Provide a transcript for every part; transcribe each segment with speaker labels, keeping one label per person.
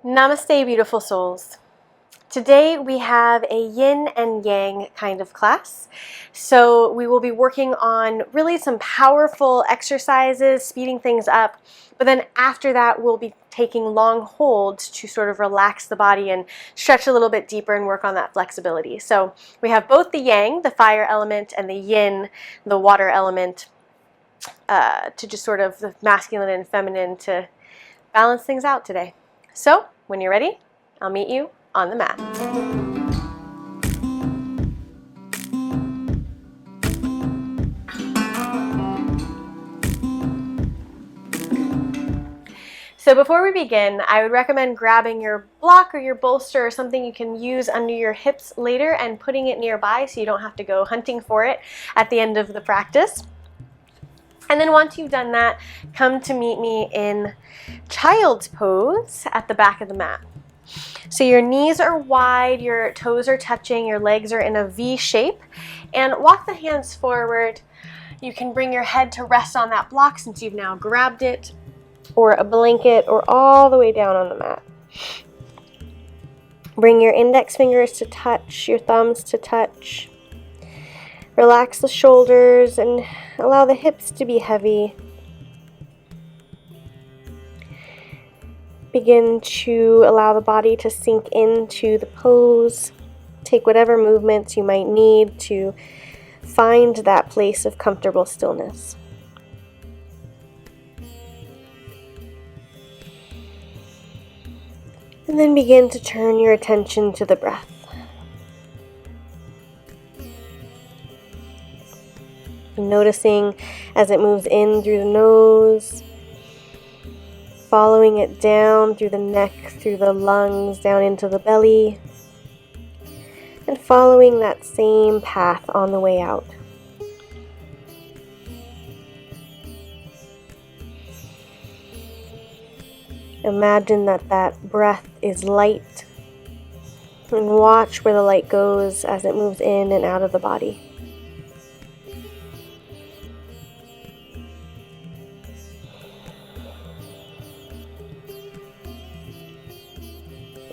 Speaker 1: Namaste, beautiful souls. Today we have a yin and yang kind of class. So we will be working on really some powerful exercises, speeding things up. But then after that, we'll be taking long holds to sort of relax the body and stretch a little bit deeper and work on that flexibility. So we have both the yang, the fire element, and the yin, the water element, to just sort of the masculine and feminine to balance things out today. So when you're ready, I'll meet you on the mat. So before we begin, I would recommend grabbing your block or your bolster or something you can use under your hips later and putting it nearby so you don't have to go hunting for it at the end of the practice. And then once you've done that, come to meet me in child's pose at the back of the mat. So your knees are wide, your toes are touching, your legs are in a V shape, and walk the hands forward. You can bring your head to rest on that block since you've now grabbed it, or a blanket, or all the way down on the mat. Bring your index fingers to touch, your thumbs to touch. Relax the shoulders and allow the hips to be heavy. Begin to allow the body to sink into the pose. Take whatever movements you might need to find that place of comfortable stillness. And then begin to turn your attention to the breath. Noticing as it moves in through the nose, following it down through the neck, through the lungs, down into the belly, and following that same path on the way out. Imagine that breath is light, and watch where the light goes as it moves in and out of the body.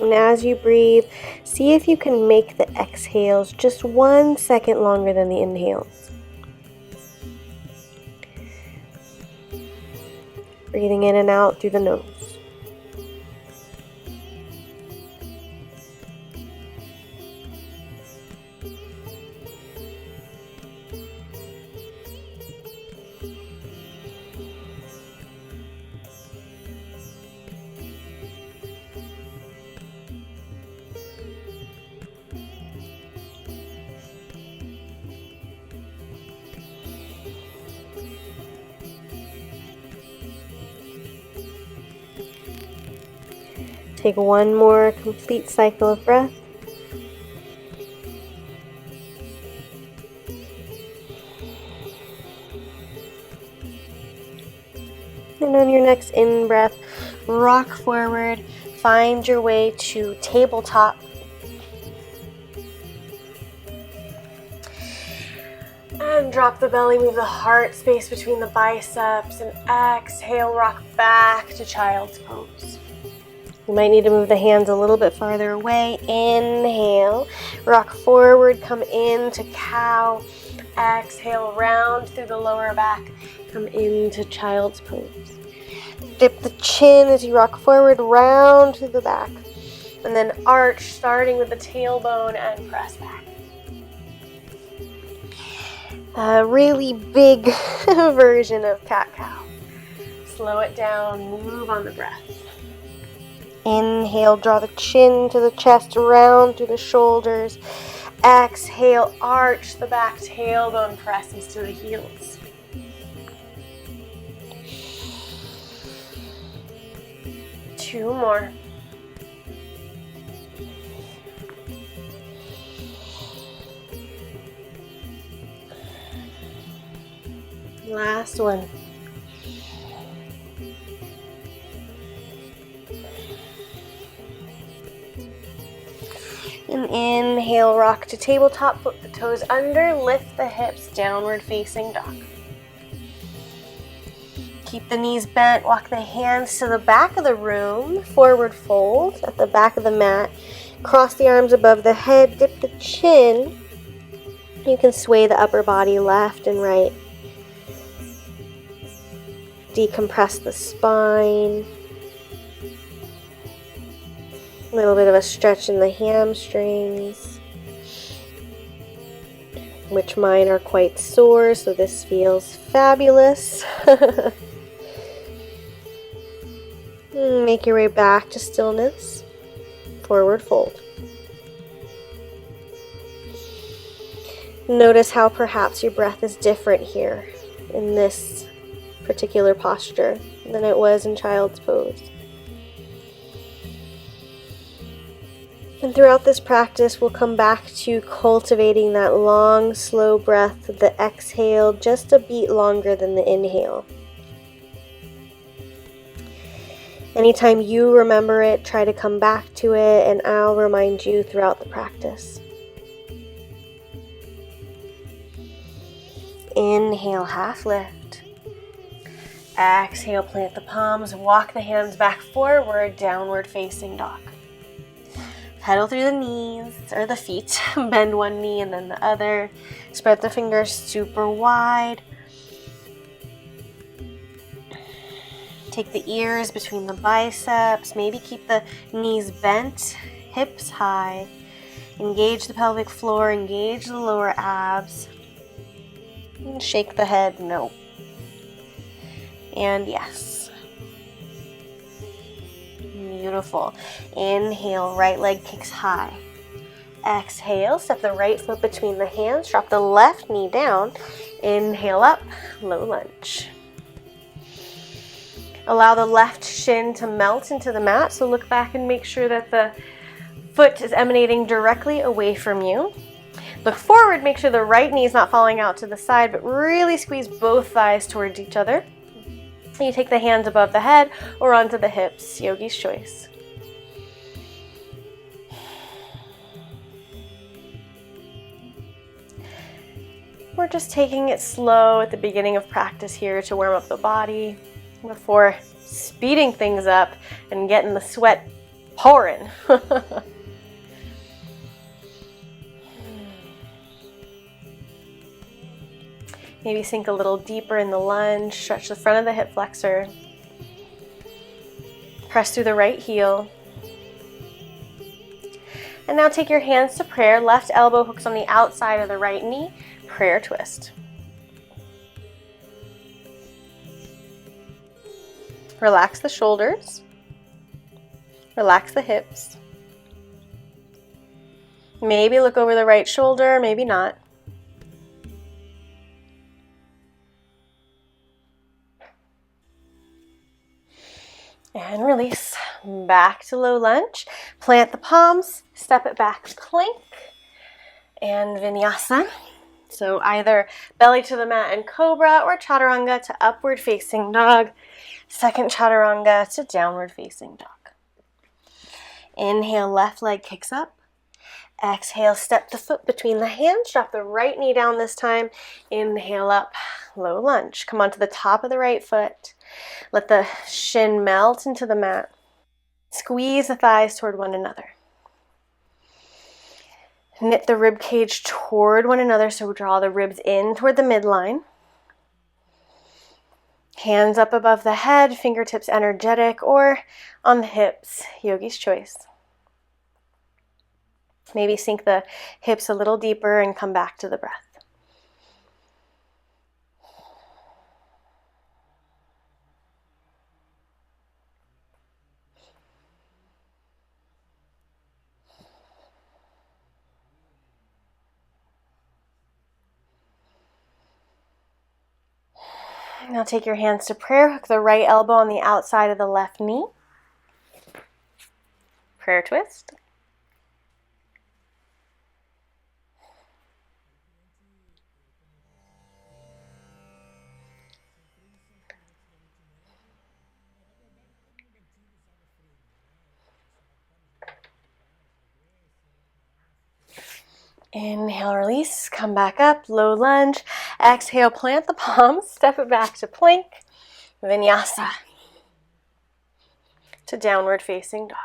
Speaker 1: And as you breathe, see if you can make the exhales just 1 second longer than the inhales. Breathing in and out through the nose. Take one more complete cycle of breath. And on your next in-breath, rock forward, find your way to tabletop. And drop the belly, move the heart space between the biceps, and exhale, rock back to child's pose. You might need to move the hands a little bit farther away. Inhale, rock forward, come into cow. Exhale, round through the lower back, come into child's pose. Dip the chin as you rock forward, round through the back. And then arch, starting with the tailbone and press back. A really big version of cat-cow. Slow it down, move on the breath. Inhale, draw the chin to the chest, round through the shoulders. Exhale, arch the back, tailbone presses to the heels. Two more. Last one. And inhale, rock to tabletop, flip the toes under, lift the hips, downward facing dog. Keep the knees bent, walk the hands to the back of the room, forward fold at the back of the mat. Cross the arms above the head, dip the chin. You can sway the upper body left and right. Decompress the spine. A little bit of a stretch in the hamstrings, which mine are quite sore, so this feels fabulous. Make your way back to stillness. Forward fold. Notice how perhaps your breath is different here in this particular posture than it was in child's pose. And throughout this practice, we'll come back to cultivating that long, slow breath, the exhale just a beat longer than the inhale. Anytime you remember it, try to come back to it, and I'll remind you throughout the practice. Inhale, half lift. Exhale, plant the palms, walk the hands back forward, downward facing dog. Pedal through the knees, or the feet, bend one knee and then the other. Spread the fingers super wide. Take the ears between the biceps, maybe keep the knees bent, hips high. Engage the pelvic floor, engage the lower abs. And shake the head, no. And yes. Beautiful. Inhale, right leg kicks high. Exhale, step the right foot between the hands, drop the left knee down. Inhale up, low lunge. Allow the left shin to melt into the mat, so look back and make sure that the foot is emanating directly away from you. Look forward, make sure the right knee is not falling out to the side, but really squeeze both thighs towards each other. You take the hands above the head or onto the hips, yogi's choice. We're just taking it slow at the beginning of practice here to warm up the body before speeding things up and getting the sweat pouring. Maybe sink a little deeper in the lunge, stretch the front of the hip flexor. Press through the right heel. And now take your hands to prayer. Left elbow hooks on the outside of the right knee. Prayer twist. Relax the shoulders. Relax the hips. Maybe look over the right shoulder, maybe not. And release. Back to low lunge. Plant the palms, step it back, plank, and vinyasa. So either belly to the mat and cobra, or chaturanga to upward facing dog. Second chaturanga to downward facing dog. Inhale, left leg kicks up. Exhale, step the foot between the hands. Drop the right knee down this time. Inhale up, low lunge. Come onto the top of the right foot. Let the shin melt into the mat. Squeeze the thighs toward one another. Knit the rib cage toward one another, so draw the ribs in toward the midline. Hands up above the head, fingertips energetic, or on the hips, yogi's choice. Maybe sink the hips a little deeper and come back to the breath. Now take your hands to prayer. Hook the right elbow on the outside of the left knee. Prayer twist. Inhale, release, come back up, low lunge. Exhale, plant the palms, step it back to plank. Vinyasa to downward facing dog.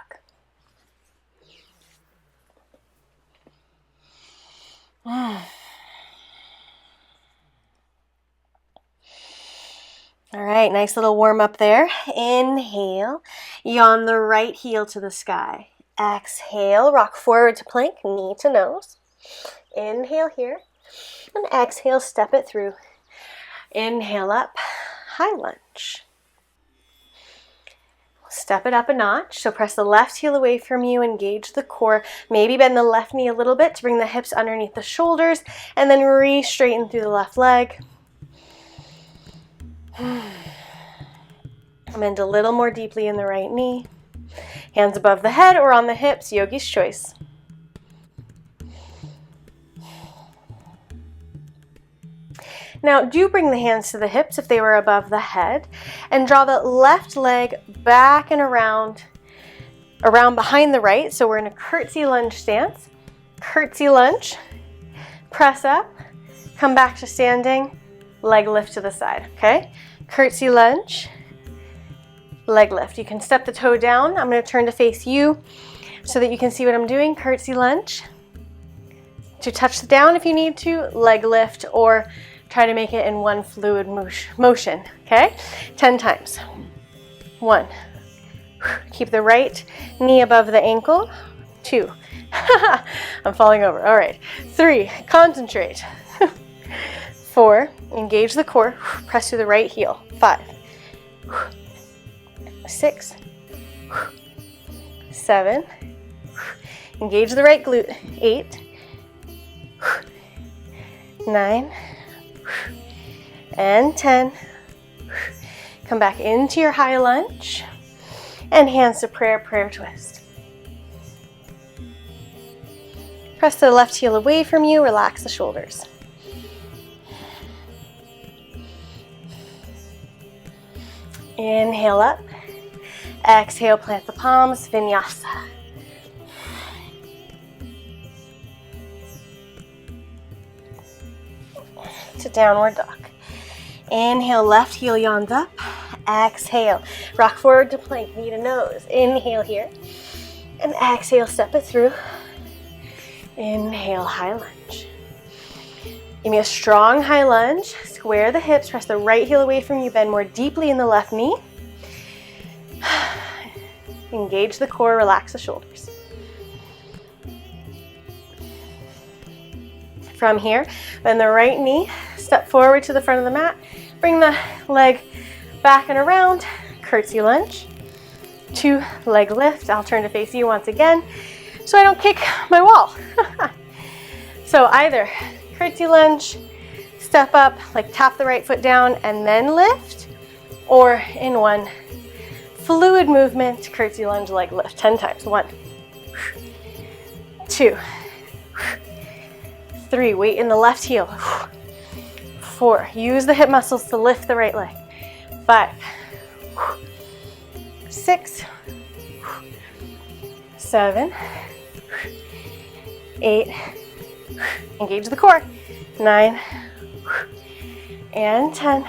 Speaker 1: All right, nice little warm up there. Inhale, yawn the right heel to the sky. Exhale, rock forward to plank, knee to nose. Inhale here, and exhale, step it through. Inhale up, high lunge. Step it up a notch, so press the left heel away from you, engage the core, maybe bend the left knee a little bit to bring the hips underneath the shoulders, and then re-straighten through the left leg. Bend a little more deeply in the right knee. Hands above the head or on the hips, yogi's choice. Now do bring the hands to the hips if they were above the head, and draw the left leg back and around behind the right. So we're in a curtsy lunge stance. Curtsy lunge, press up, come back to standing, leg lift to the side, okay? Curtsy lunge, leg lift. You can step the toe down. I'm going to turn to face you so that you can see what I'm doing. Curtsy lunge, to touch down if you need to, leg lift, or try to make it in one fluid motion, okay? 10 times. 1. Keep the right knee above the ankle. 2. I'm falling over. All right. 3. Concentrate. 4. Engage the core. Press through the right heel. 5. 6. 7. Engage the right glute. 8. 9. And 10. Come back into your high lunge and hands to prayer twist. Press the left heel away from you, relax the shoulders. Inhale up, exhale, plant the palms, Vinyasa. To downward dog. Inhale, left heel yawns up. Exhale, rock forward to plank, knee to nose. Inhale here. And exhale, step it through. Inhale, high lunge. Give me a strong high lunge. Square the hips, press the right heel away from you, bend more deeply in the left knee. Engage the core, relax the shoulders. From here, bend the right knee, step forward to the front of the mat, bring the leg back and around, curtsy lunge, 2 leg lift. I'll turn to face you once again so I don't kick my wall. So either curtsy lunge, step up, like tap the right foot down and then lift, or in one fluid movement, curtsy lunge, leg lift, 10 times. 1, 2, 3, weight in the left heel. 4, use the hip muscles to lift the right leg. 5, 6, 7, 8, engage the core. 9, and 10.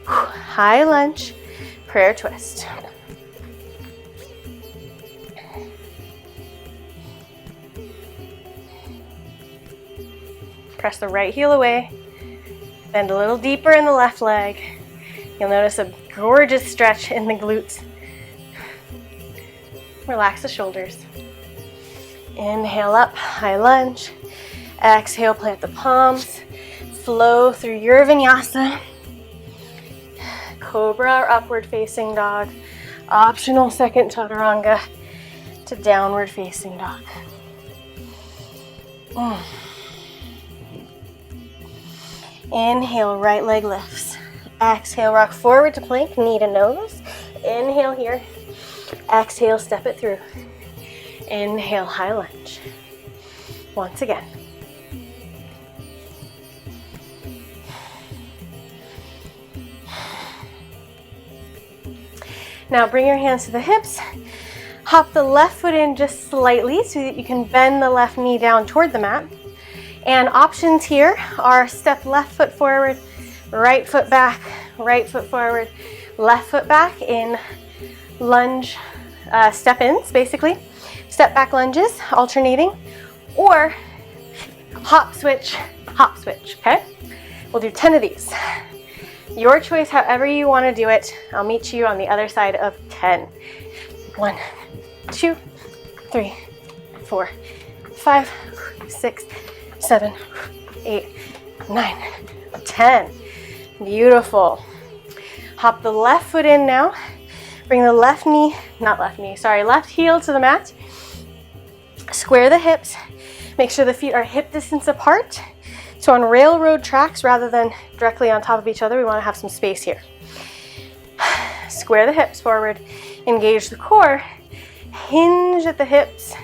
Speaker 1: High lunge, prayer twist. Press the right heel away, bend a little deeper in the left leg. You'll notice a gorgeous stretch in the glutes. Relax the shoulders. Inhale up, high lunge. Exhale, plant the palms. Flow through your Vinyasa. Cobra or upward facing dog. Optional second chaturanga to downward facing dog. Inhale, right leg lifts. Exhale, rock forward to plank, knee to nose. Inhale here. Exhale, step it through. Inhale, high lunge. Once again. Now bring your hands to the hips. Hop the left foot in just slightly so that you can bend the left knee down toward the mat. And options here are step left foot forward, right foot back, right foot forward, Left foot back in lunge, step-ins, basically. Step back lunges, alternating, or hop, switch, okay? We'll do 10 of these. Your choice, however you want to do it. I'll meet you on the other side of 10. 1, 2, 3, 4, 5, 6, 7, 8, 9, 10. Beautiful. Hop the left foot in now. Bring the left heel to the mat. Square the hips. Make sure the feet are hip distance apart. So on railroad tracks, rather than directly on top of each other, we want to have some space here. Square the hips forward. Engage the core. Hinge at the hips.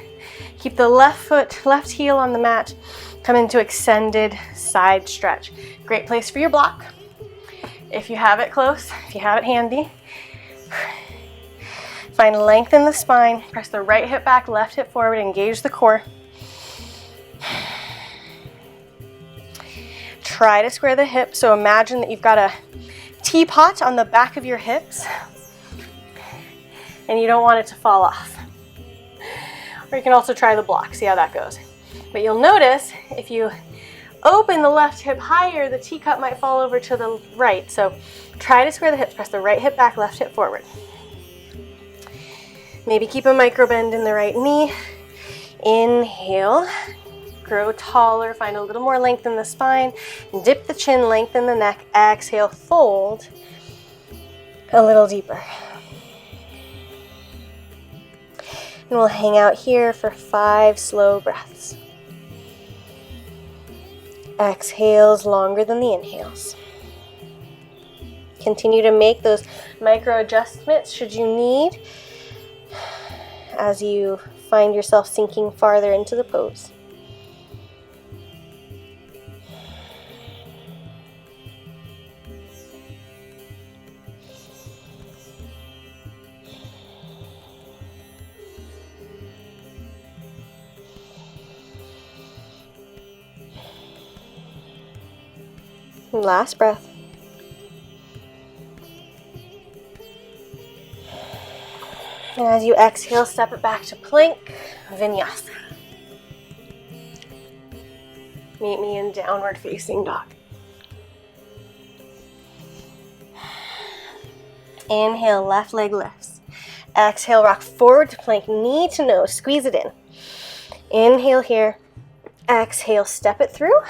Speaker 1: Keep the left heel on the mat. Come into extended side stretch. Great place for your block. If you have it close, if you have it handy. Find length in the spine. Press the right hip back, left hip forward. Engage the core. Try to square the hips. So imagine that you've got a teapot on the back of your hips and you don't want it to fall off. Or you can also try the block, see how that goes. But you'll notice if you open the left hip higher, the teacup might fall over to the right. So try to square the hips. Press the right hip back, left hip forward. Maybe keep a micro bend in the right knee. Inhale. Grow taller, find a little more length in the spine, dip the chin, lengthen the neck, exhale, fold a little deeper. And we'll hang out here for 5 slow breaths. Exhales longer than the inhales. Continue to make those micro adjustments should you need as you find yourself sinking farther into the pose. Last breath. And as you exhale, step it back to plank, Vinyasa. Meet me in downward facing dog. Inhale, left leg lifts. Exhale, rock forward to plank, knee to nose, squeeze it in. Inhale here. Exhale, step it through.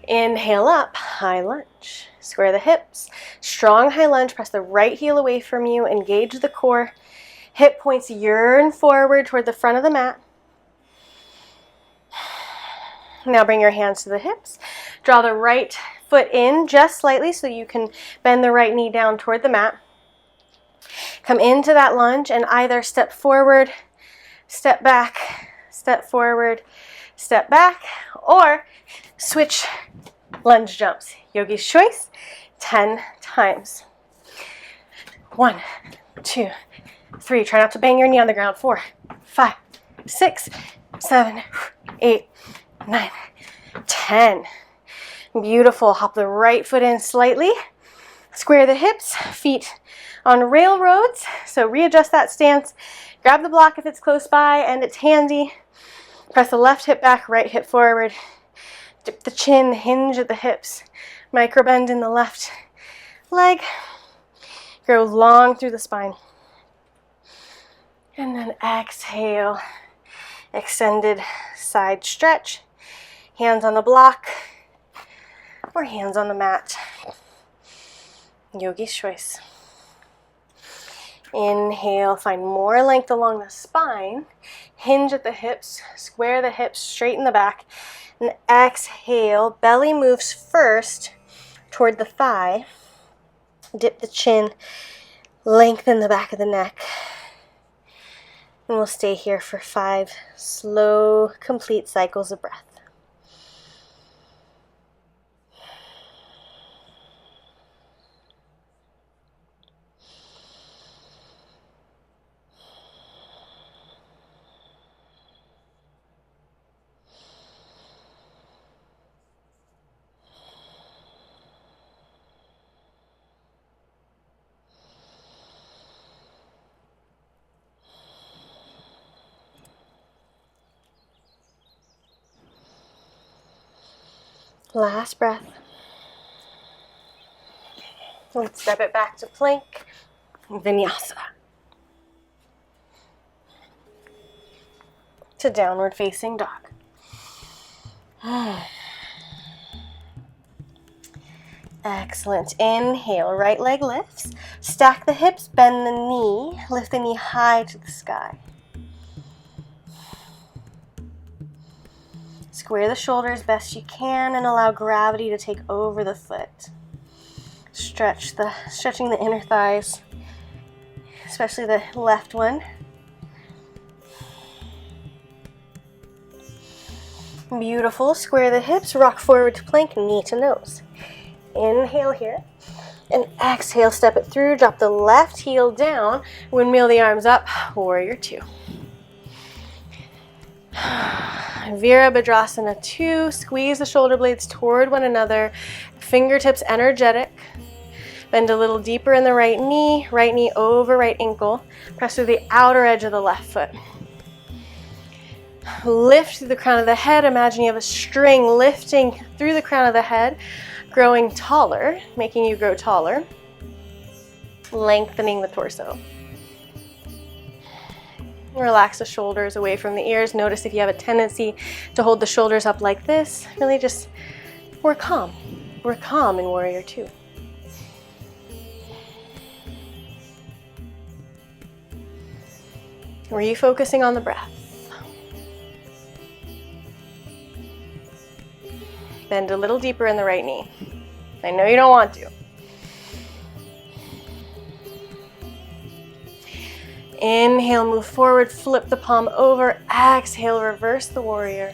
Speaker 1: Inhale up, high lunge. Square the hips. Strong high lunge. Press the right heel away from you. Engage the core. Hip points yearn forward toward the front of the mat. Now bring your hands to the hips. Draw the right foot in just slightly so you can bend the right knee down toward the mat. Come into that lunge and either step forward, step back, step forward, step back, or switch lunge jumps. Yogi's choice, 10 times. 1, 2, 3. Try not to bang your knee on the ground. 4, 5, 6, 7, 8, 9, 10. Beautiful. Hop the right foot in slightly. Square the hips, feet on railroads. So readjust that stance. Grab the block if it's close by and it's handy. Press the left hip back, right hip forward. Dip the chin, hinge at the hips. Micro bend in the left leg. Grow long through the spine. And then exhale. Extended side stretch. Hands on the block or hands on the mat. Yogi's choice. Inhale, find more length along the spine. Hinge at the hips, square the hips, straighten the back. And exhale, belly moves first toward the thigh. Dip the chin, lengthen the back of the neck. And we'll stay here for 5 slow, complete cycles of breath. Last breath. Let's step it back to plank, Vinyasa. To downward facing dog. Excellent. Inhale, right leg lifts. Stack the hips, bend the knee, lift the knee high to the sky. Square the shoulders best you can and allow gravity to take over the foot. Stretching the inner thighs, especially the left one. Beautiful. Square the hips, rock forward to plank, knee to nose. Inhale here, and exhale, step it through, drop the left heel down, windmill the arms up, warrior two. Virabhadrasana 2, squeeze the shoulder blades toward one another, fingertips energetic, bend a little deeper in the right knee over right ankle, press through the outer edge of the left foot. Lift through the crown of the head, imagine you have a string lifting through the crown of the head, growing taller, making you grow taller, lengthening the torso. Relax the shoulders away from the ears. Notice if you have a tendency to hold the shoulders up like this, really just, we're calm. We're calm in warrior two. Refocusing on the breath. Bend a little deeper in the right knee. I know you don't want to. Inhale, move forward, flip the palm over. Exhale, reverse the warrior.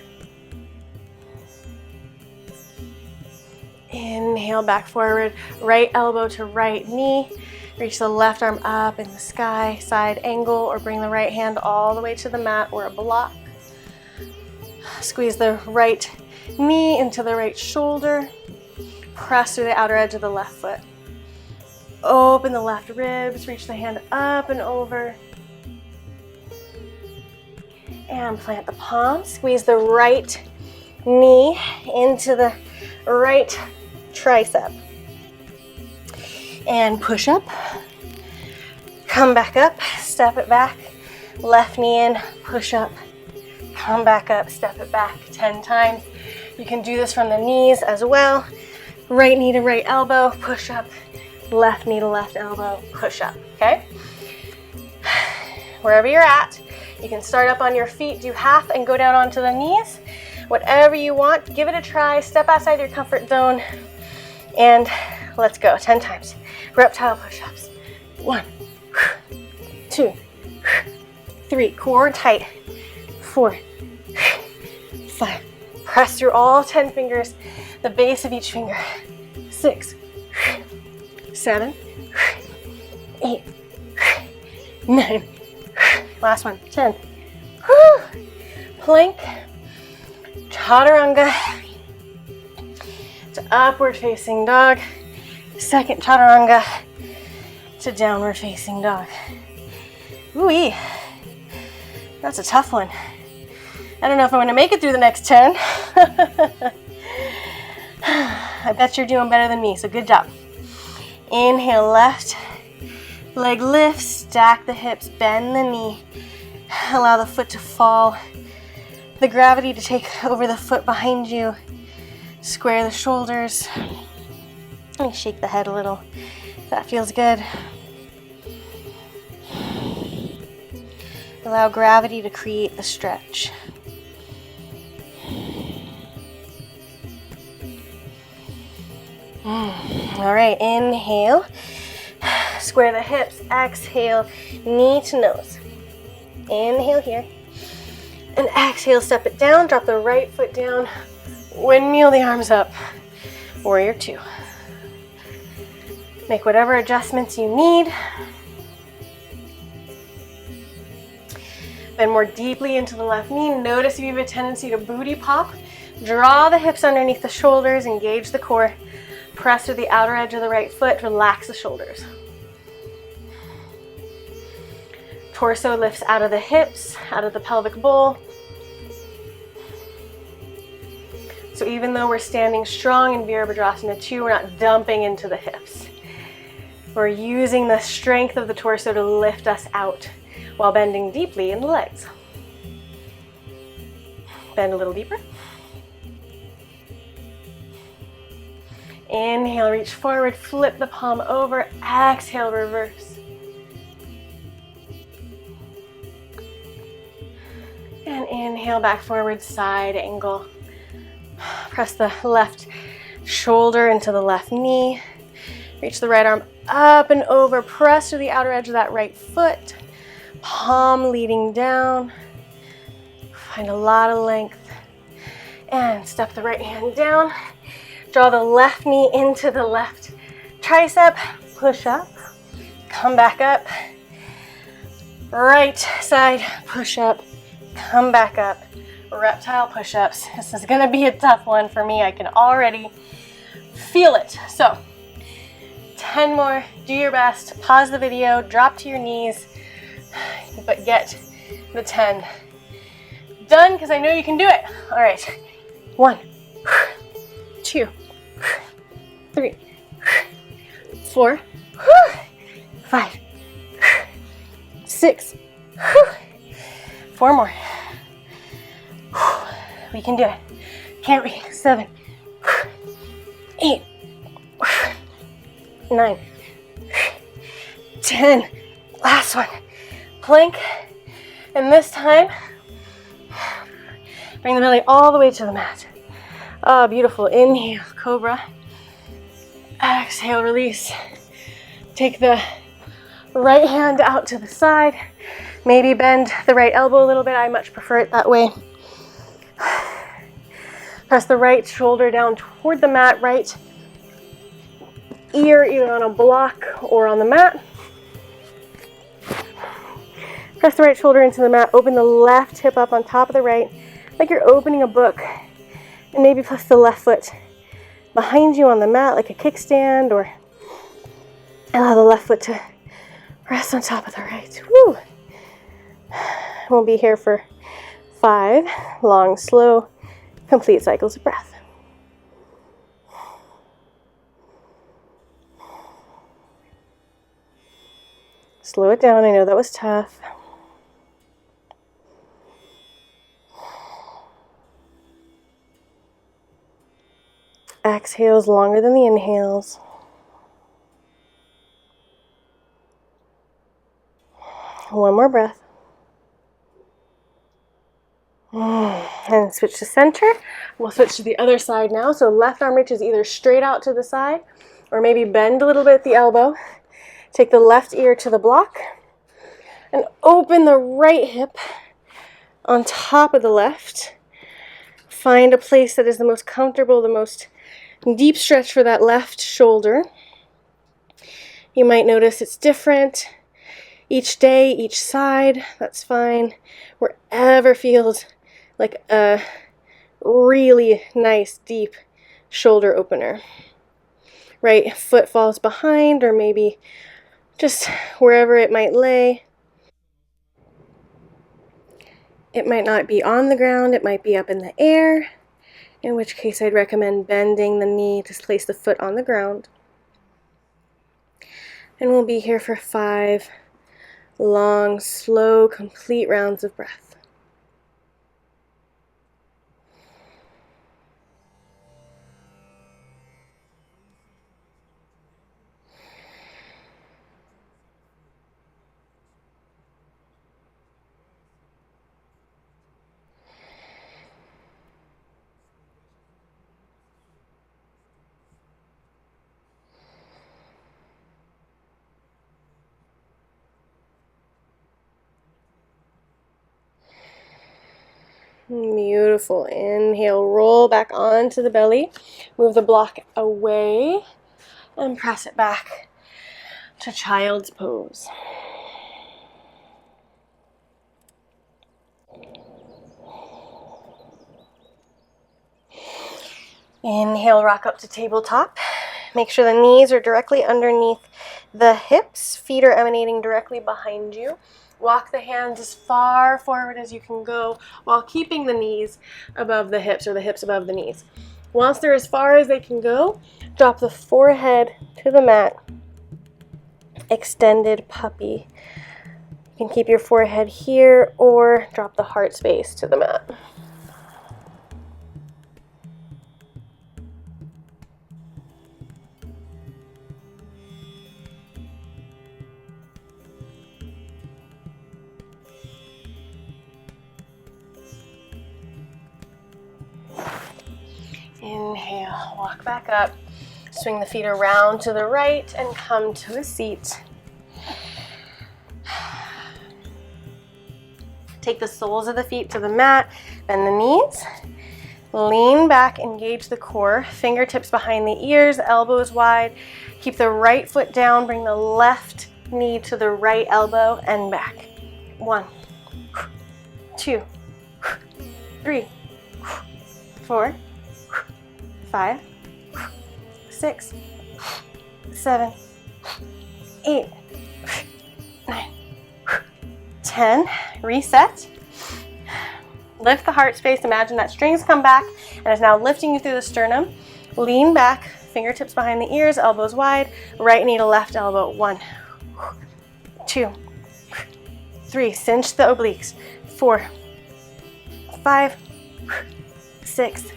Speaker 1: Inhale, back forward, right elbow to right knee. Reach the left arm up in the sky, side angle, or bring the right hand all the way to the mat or a block. Squeeze the right knee into the right shoulder. Press through the outer edge of the left foot. Open the left ribs, reach the hand up and over. And plant the palm. Squeeze the right knee into the right tricep. And push up. Come back up, step it back. Left knee in, push up. Come back up, step it back 10 times. You can do this from the knees as well. Right knee to right elbow, push up. Left knee to left elbow, push up, okay? Wherever you're at, you can start up on your feet, do half and go down onto the knees. Whatever you want, give it a try. Step outside your comfort zone and let's go, 10 times. Reptile push-ups. 1, 2, 3, core tight. 4, 5. Press through all 10 fingers, the base of each finger. 6, 7, 8, 9. Last one, 10. Plank, chaturanga to upward facing dog. Second chaturanga to downward facing dog. Ooh-wee, that's a tough one. I don't know if I'm gonna make it through the next 10. I bet you're doing better than me, so good job. Inhale, left leg lifts, stack the hips, bend the knee, allow the foot to fall, the gravity to take over the foot behind you, square the shoulders. Let me shake the head a little, if that feels good. Allow gravity to create the stretch. All right, inhale, square the hips, exhale, knee to nose. Inhale here, and exhale, step it down, drop the right foot down, windmill the arms up, warrior two. Make whatever adjustments you need. Bend more deeply into the left knee. Notice if you have a tendency to booty pop. Draw the hips underneath the shoulders, engage the core. Press to the outer edge of the right foot, relax the shoulders. Torso lifts out of the hips, out of the pelvic bowl. So even though we're standing strong in Virabhadrasana 2, we're not dumping into the hips. We're using the strength of the torso to lift us out while bending deeply in the legs. Bend a little deeper. Inhale, reach forward, flip the palm over. Exhale, reverse. And inhale, back forward, side angle. Press the left shoulder into the left knee. Reach the right arm up and over. Press to the outer edge of that right foot. Palm leading down. Find a lot of length. And step the right hand down. Draw the left knee into the left tricep. Push up. Come back up. Right side, push up. Come back up. Reptile push-ups. This is gonna be a tough one for me. I can already feel it. So 10 more, do your best. Pause the video, drop to your knees, but get the 10 done because I know you can do it. All right, 1, 2, 3, 4, 5, 6, 4 more. We can do it. Can't we? 7, 8, 9, 10. Last one. Plank. And this time, bring the belly all the way to the mat. Oh, beautiful. Inhale, cobra. Exhale, release. Take the right hand out to the side. Maybe bend the right elbow a little bit. I much prefer it that way. Press the right shoulder down toward the mat, right ear either on a block or on the mat. Press the right shoulder into the mat, open the left hip up on top of the right, like you're opening a book. And maybe place the left foot behind you on the mat like a kickstand, or allow the left foot to rest on top of the right. Woo! We'll be here for 5 long, slow, complete cycles of breath. Slow it down. I know that was tough. Exhales longer than the inhales. One more breath. And switch to center. We'll switch to the other side now. So left arm reaches either straight out to the side or maybe bend a little bit at the elbow. Take the left ear to the block and open the right hip on top of the left. Find a place that is the most comfortable, the most deep stretch for that left shoulder. You might notice it's different each day, each side. That's fine. Wherever feels like a really nice deep shoulder opener. Right foot falls behind, or maybe just wherever it might lay. It might not be on the ground, it might be up in the air, in which case I'd recommend bending the knee to place the foot on the ground. And we'll be here for 5 long, slow, complete rounds of breath. Beautiful. Inhale, roll back onto the belly. Move the block away and press it back to child's pose. Inhale, rock up to tabletop. Make sure the knees are directly underneath the hips. Feet are emanating directly behind you. Walk the hands as far forward as you can go while keeping the knees above the hips or the hips above the knees. Once they're as far as they can go, drop the forehead to the mat. Extended puppy. You can keep your forehead here or drop the heart space to the mat. Inhale, walk back up. Swing the feet around to the right and come to a seat. Take the soles of the feet to the mat, bend the knees, lean back, engage the core, fingertips behind the ears, elbows wide. Keep the right foot down, bring the left knee to the right elbow and back. 1, 2, 3, 4, 5, 6, 7, 8, 9, 10. Reset. Lift the heart space. Imagine that strings come back and is now lifting you through the sternum. Lean back, fingertips behind the ears, elbows wide, right knee to left elbow. 1, 2, 3. Cinch the obliques. 4, 5, 6,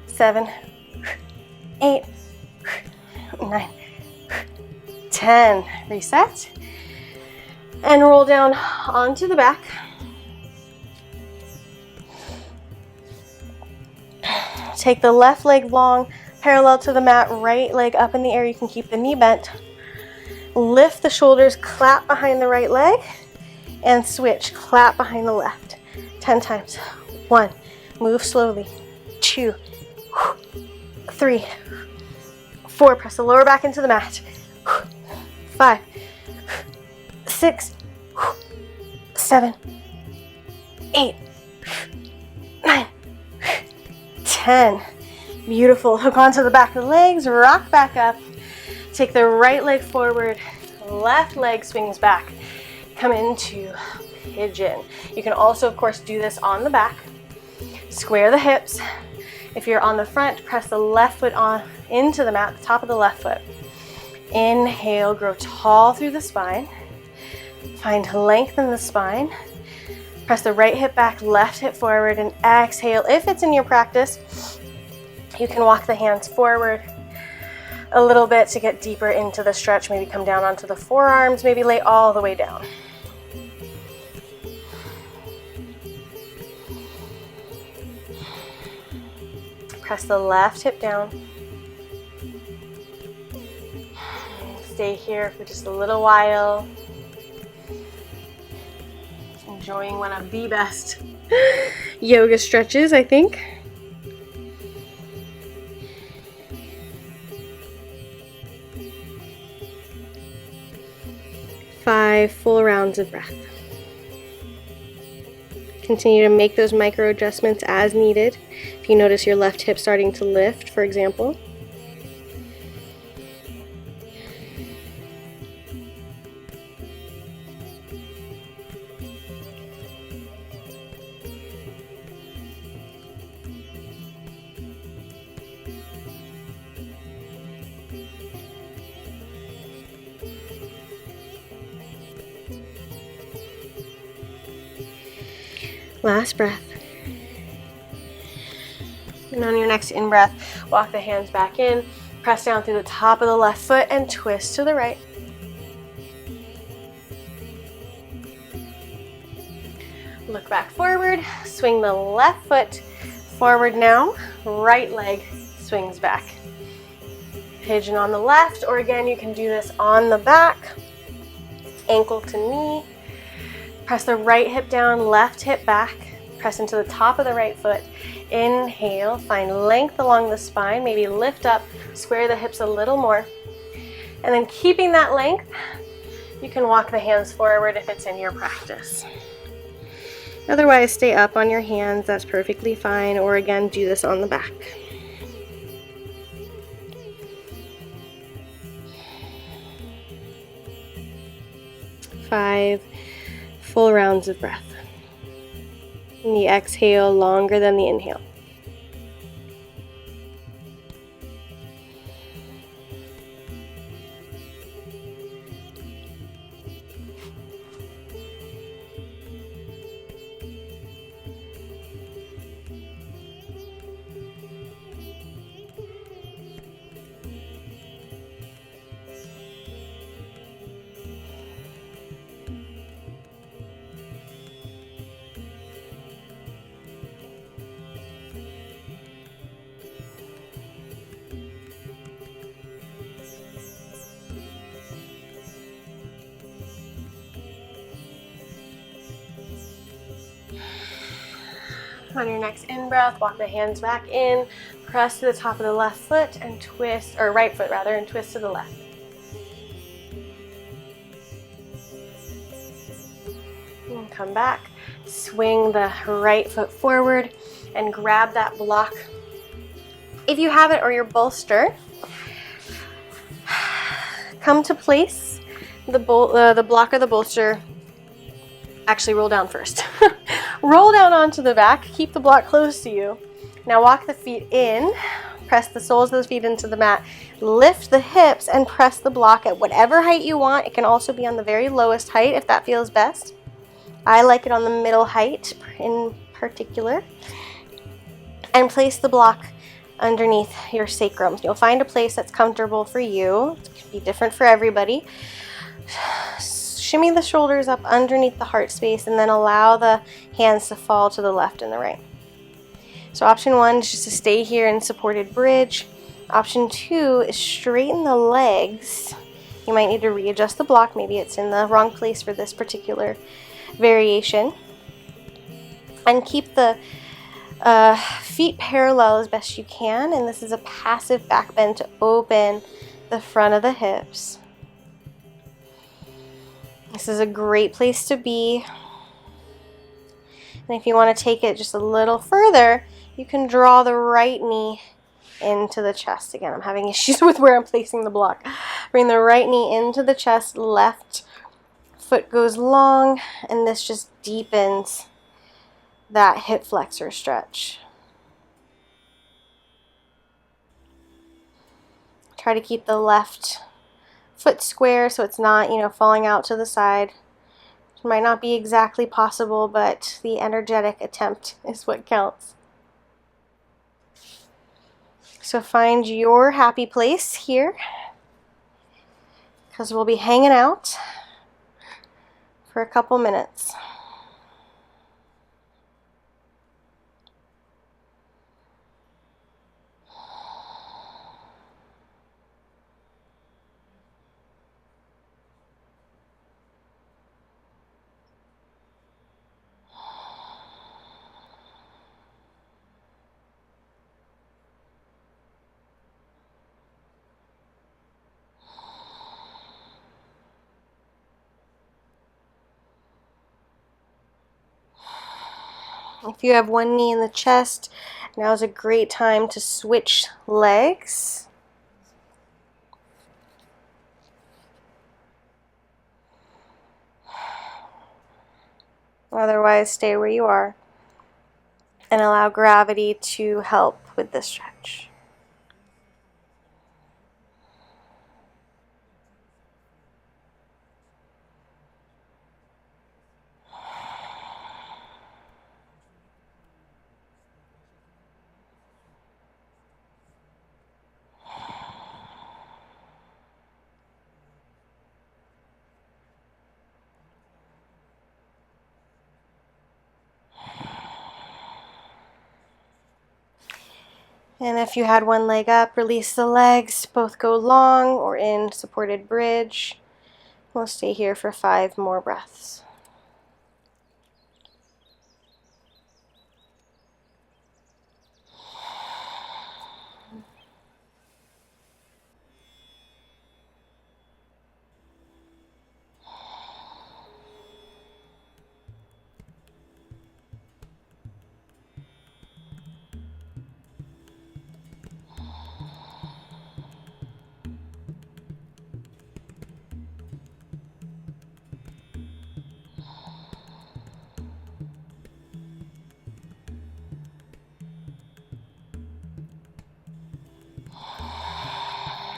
Speaker 1: 7, 8, 9, 10. Reset. And roll down onto the back. Take the left leg long, parallel to the mat, right leg up in the air. You can keep the knee bent. Lift the shoulders, clap behind the right leg, and switch. Clap behind the left. 10 times. 1, move slowly. 2, 3, 4, press the lower back into the mat. 5, 6, 7, 8, 9, 10. Beautiful. Hook onto the back of the legs, rock back up. Take the right leg forward, left leg swings back. Come into pigeon. You can also, of course, do this on the back. Square the hips. If you're on the front, press the left foot on into the mat, the top of the left foot. Inhale, grow tall through the spine. Find length in the spine. Press the right hip back, left hip forward, and exhale. If it's in your practice, you can walk the hands forward a little bit to get deeper into the stretch. Maybe come down onto the forearms, maybe lay all the way down. Press the left hip down. Stay here for just a little while. Enjoying one of the best yoga stretches, I think. 5 full rounds of breath. Continue to make those micro adjustments as needed. If you notice your left hip starting to lift, for example. Last breath. And on your next in-breath, walk the hands back in, press down through the top of the left foot and twist to the right. Look back forward, swing the left foot forward now, right leg swings back. Pigeon on the left, or again, you can do this on the back, ankle to knee. Press the right hip down, left hip back. Press into the top of the right foot. Inhale, find length along the spine. Maybe lift up, square the hips a little more. And then keeping that length, you can walk the hands forward if it's in your practice. Otherwise, stay up on your hands. That's perfectly fine. Or again, do this on the back. Five, full rounds of breath. And the exhale longer than the inhale. On your next in-breath, walk the hands back in, press to the top of the left foot and twist, or right foot rather, and twist to the left. And come back, swing the right foot forward and grab that block, if you have it, or your bolster. Come to place the block or the bolster. Actually, roll down first. Roll down onto the back, keep the block close to you. Now walk the feet in, press the soles of the feet into the mat, lift the hips and press the block at whatever height you want. It can also be on the very lowest height if that feels best. I like it on the middle height in particular. And place the block underneath your sacrum. You'll find a place that's comfortable for you. It can be different for everybody. Shimmy the shoulders up underneath the heart space and then allow the hands to fall to the left and the right. So option 1 is just to stay here in supported bridge. Option 2 is straighten the legs. You might need to readjust the block. Maybe it's in the wrong place for this particular variation. And keep the feet parallel as best you can. And this is a passive back bend to open the front of the hips. This is a great place to be. And if you want to take it just a little further, you can draw the right knee into the chest. Again, I'm having issues with where I'm placing the block. Bring the right knee into the chest, left foot goes long, and this just deepens that hip flexor stretch. Try to keep the left foot square so it's not, falling out to the side. It might not be exactly possible, but the energetic attempt is what counts. So find your happy place here, because we'll be hanging out for a couple minutes. If you have one knee in the chest, now is a great time to switch legs. Otherwise, stay where you are and allow gravity to help with the stretch. And if you had one leg up, release the legs. Both go long or in supported bridge. We'll stay here for 5 more breaths.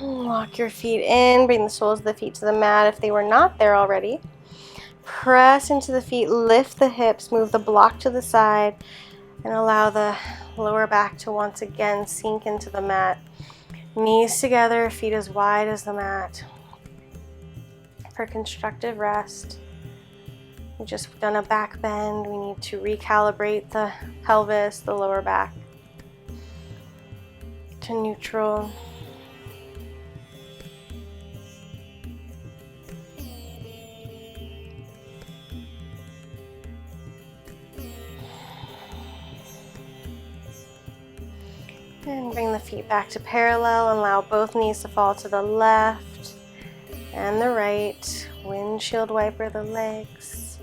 Speaker 1: Walk your feet in, bring the soles of the feet to the mat if they were not there already. Press into the feet, lift the hips, move the block to the side, and allow the lower back to once again sink into the mat. Knees together, feet as wide as the mat for constructive rest. We've just done a back bend. We need to recalibrate the pelvis, the lower back to neutral. And bring the feet back to parallel and allow both knees to fall to the left and the right. Windshield wiper the legs.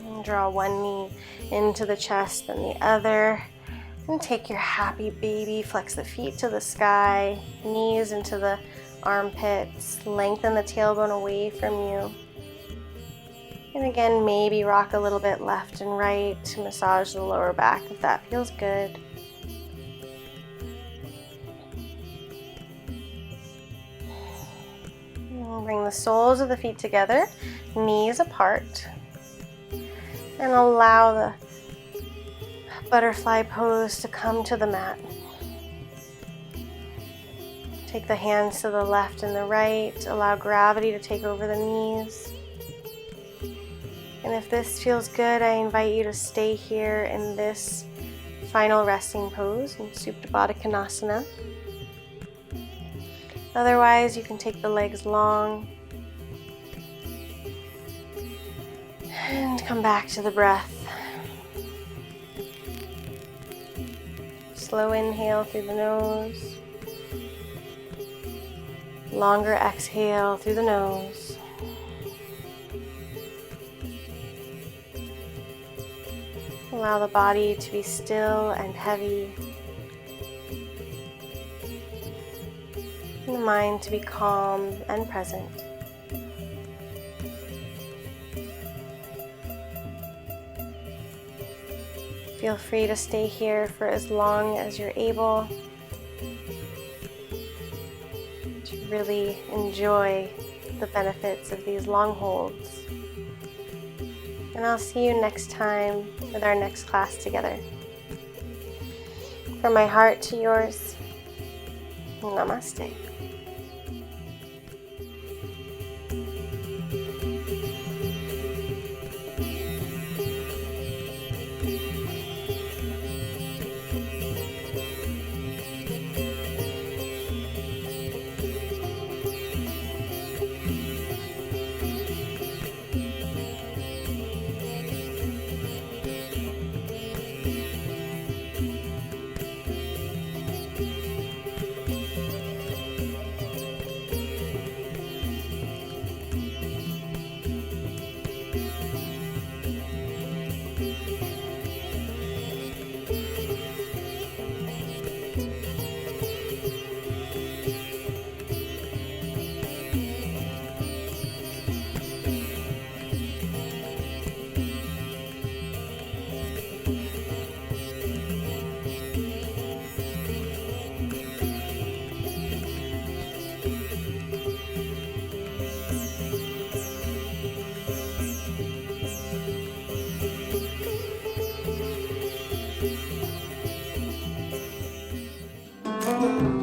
Speaker 1: And draw one knee into the chest and the other. And take your happy baby. Flex the feet to the sky, knees into the armpits. Lengthen the tailbone away from you. And again, maybe rock a little bit left and right to massage the lower back if that feels good. And bring the soles of the feet together, knees apart, and allow the butterfly pose to come to the mat. Take the hands to the left and the right, allow gravity to take over the knees. And if this feels good, I invite you to stay here in this final resting pose in Supta Baddha Konasana. Otherwise, you can take the legs long and come back to the breath. Slow inhale through the nose. Longer exhale through the nose. Allow the body to be still and heavy, and the mind to be calm and present. Feel free to stay here for as long as you're able to really enjoy the benefits of these long holds. And I'll see you next time with our next class together. From my heart to yours, namaste.
Speaker 2: Thank you.